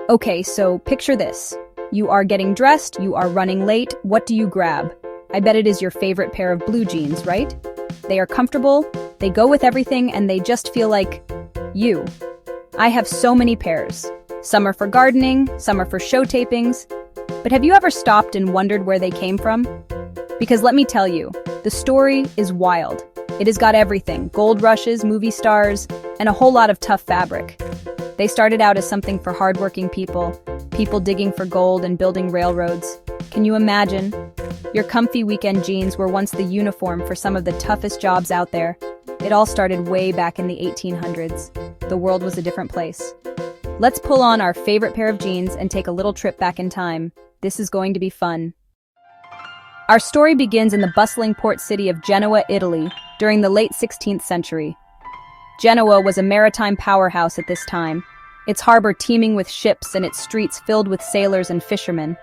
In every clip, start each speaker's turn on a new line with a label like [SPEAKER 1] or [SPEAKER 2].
[SPEAKER 1] Okay, so picture this. You are getting dressed, you are running late, what do you grab? I bet it is your favorite pair of blue jeans, right? They are comfortable, they go with everything, and they just feel like you. I have so many pairs. Some are for gardening, some are for show tapings. But have you ever stopped and wondered where they came from? Because let me tell you, the story is wild. It has got everything: gold rushes, movie stars, and a whole lot of tough fabric. They started out as something for hardworking people digging for gold and building railroads. Can you imagine? Your comfy weekend jeans were once the uniform for some of the toughest jobs out there. It all started way back in the 1800s. The world was a different place. Let's pull on our favorite pair of jeans and take a little trip back in time. This is going to be fun. Our story begins in the bustling port city of Genoa, Italy, during the late 16th century. Genoa was a maritime powerhouse at this time, its harbor teeming with ships and its streets filled with sailors and fishermen.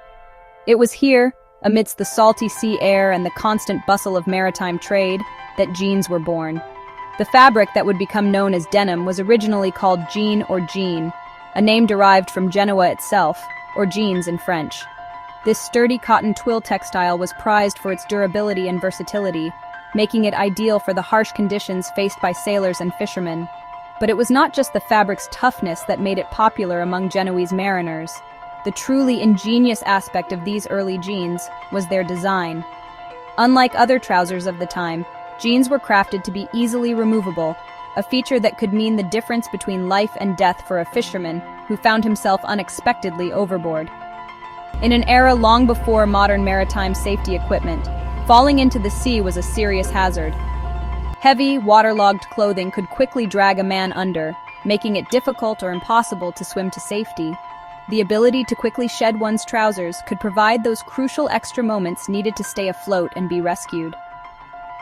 [SPEAKER 1] It was here, amidst the salty sea air and the constant bustle of maritime trade, that jeans were born. The fabric that would become known as denim was originally called jean or jean, a name derived from Genoa itself, or jeans in French. This sturdy cotton twill textile was prized for its durability and versatility, making it ideal for the harsh conditions faced by sailors and fishermen. But it was not just the fabric's toughness that made it popular among Genoese mariners. The truly ingenious aspect of these early jeans was their design. Unlike other trousers of the time, jeans were crafted to be easily removable, a feature that could mean the difference between life and death for a fisherman who found himself unexpectedly overboard. In an era long before modern maritime safety equipment, falling into the sea was a serious hazard. Heavy, waterlogged clothing could quickly drag a man under, making it difficult or impossible to swim to safety. The ability to quickly shed one's trousers could provide those crucial extra moments needed to stay afloat and be rescued.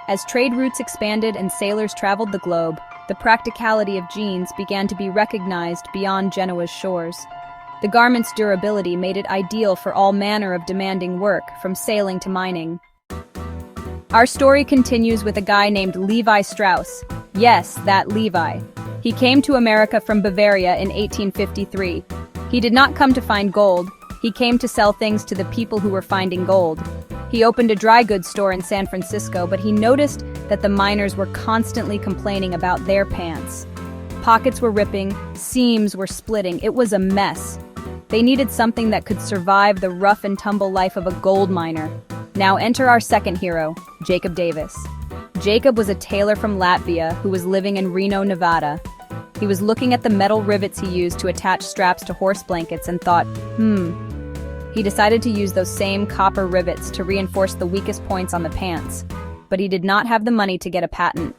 [SPEAKER 1] As trade routes expanded and sailors traveled the globe, the practicality of jeans began to be recognized beyond Genoa's shores. The garment's durability made it ideal for all manner of demanding work, from sailing to mining. Our story continues with a guy named Levi Strauss. Yes, that Levi. He came to America from Bavaria in 1853. He did not come to find gold. He came to sell things to the people who were finding gold. He opened a dry goods store in San Francisco, but he noticed that the miners were constantly complaining about their pants. Pockets were ripping, seams were splitting. It was a mess. They needed something that could survive the rough and tumble life of a gold miner. Now enter our second hero, Jacob Davis. Jacob was a tailor from Latvia who was living in Reno, Nevada. He was looking at the metal rivets he used to attach straps to horse blankets and thought, He decided to use those same copper rivets to reinforce the weakest points on the pants. But he did not have the money to get a patent.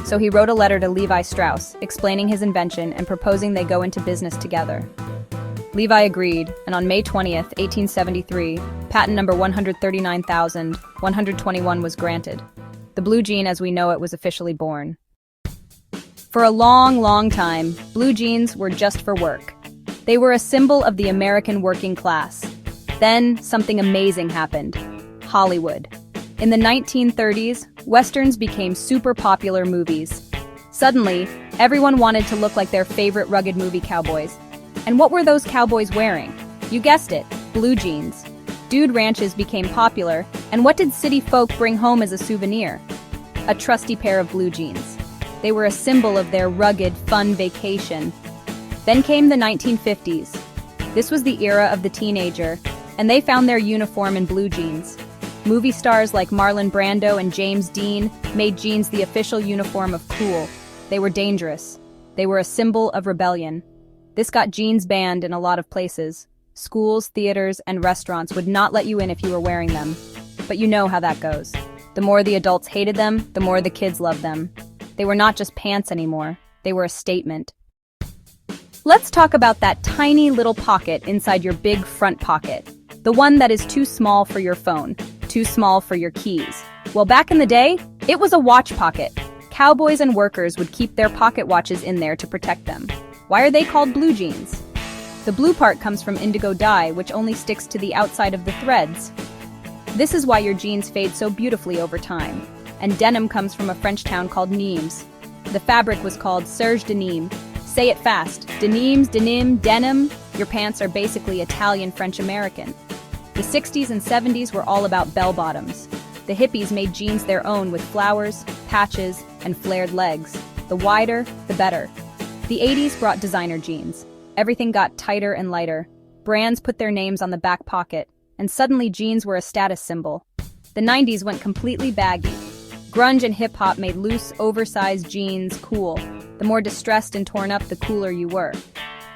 [SPEAKER 1] So he wrote a letter to Levi Strauss, explaining his invention and proposing they go into business together. Levi agreed, and on May 20th, 1873, patent number 139,121 was granted. The blue jean as we know it was officially born. For a long, long time, blue jeans were just for work. They were a symbol of the American working class. Then, something amazing happened. Hollywood. In the 1930s, Westerns became super popular movies. Suddenly, everyone wanted to look like their favorite rugged movie cowboys. And what were those cowboys wearing? You guessed it, blue jeans. Dude ranches became popular, and what did city folk bring home as a souvenir? A trusty pair of blue jeans. They were a symbol of their rugged, fun vacation. Then came the 1950s. This was the era of the teenager, and they found their uniform in blue jeans. Movie stars like Marlon Brando and James Dean made jeans the official uniform of cool. They were dangerous. They were a symbol of rebellion. This got jeans banned in a lot of places. Schools, theaters, and restaurants would not let you in if you were wearing them. But you know how that goes. The more the adults hated them, the more the kids loved them. They were not just pants anymore. They were a statement. Let's talk about that tiny little pocket inside your big front pocket. The one that is too small for your phone, too small for your keys. Well, back in the day, it was a watch pocket. Cowboys and workers would keep their pocket watches in there to protect them. Why are they called blue jeans? The blue part comes from indigo dye, which only sticks to the outside of the threads. This is why your jeans fade so beautifully over time. And denim comes from a French town called Nimes. The fabric was called serge denim. Say it fast. Denims, denim, denim. Your pants are basically Italian French-American. The 60s and 70s were all about bell-bottoms. The hippies made jeans their own with flowers, patches, and flared legs. The wider, the better. The 80s brought designer jeans. Everything got tighter and lighter. Brands put their names on the back pocket, and suddenly jeans were a status symbol. The 90s went completely baggy. Grunge and hip-hop made loose, oversized jeans cool. The more distressed and torn up, the cooler you were.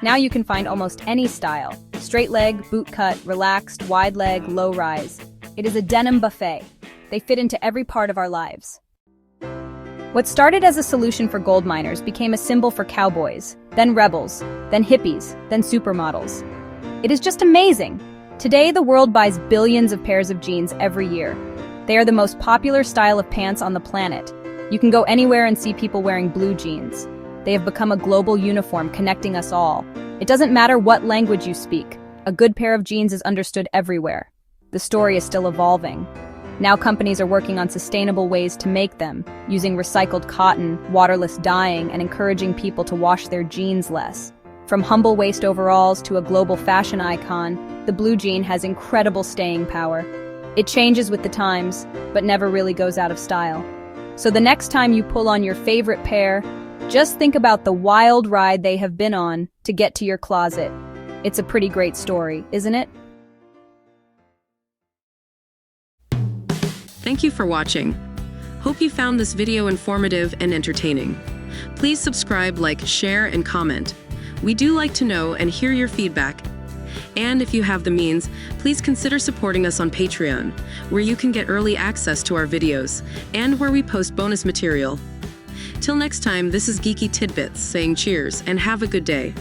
[SPEAKER 1] Now you can find almost any style. Straight leg, boot cut, relaxed, wide leg, low rise. It is a denim buffet. They fit into every part of our lives. What started as a solution for gold miners became a symbol for cowboys, then rebels, then hippies, then supermodels. It is just amazing. Today, the world buys billions of pairs of jeans every year. They are the most popular style of pants on the planet. You can go anywhere and see people wearing blue jeans. They have become a global uniform connecting us all. It doesn't matter what language you speak. A good pair of jeans is understood everywhere. The story is still evolving. Now companies are working on sustainable ways to make them, using recycled cotton, waterless dyeing, and encouraging people to wash their jeans less. From humble waist overalls to a global fashion icon, the blue jean has incredible staying power. It changes with the times, but never really goes out of style. So the next time you pull on your favorite pair, just think about the wild ride they have been on to get to your closet. It's a pretty great story, isn't it?
[SPEAKER 2] Thank you for watching. Hope you found this video informative and entertaining. Please subscribe, like, share, and comment. We do like to know and hear your feedback. And if you have the means, please consider supporting us on Patreon, where you can get early access to our videos, and where we post bonus material. Till next time, this is Geeky Tidbits saying cheers and have a good day.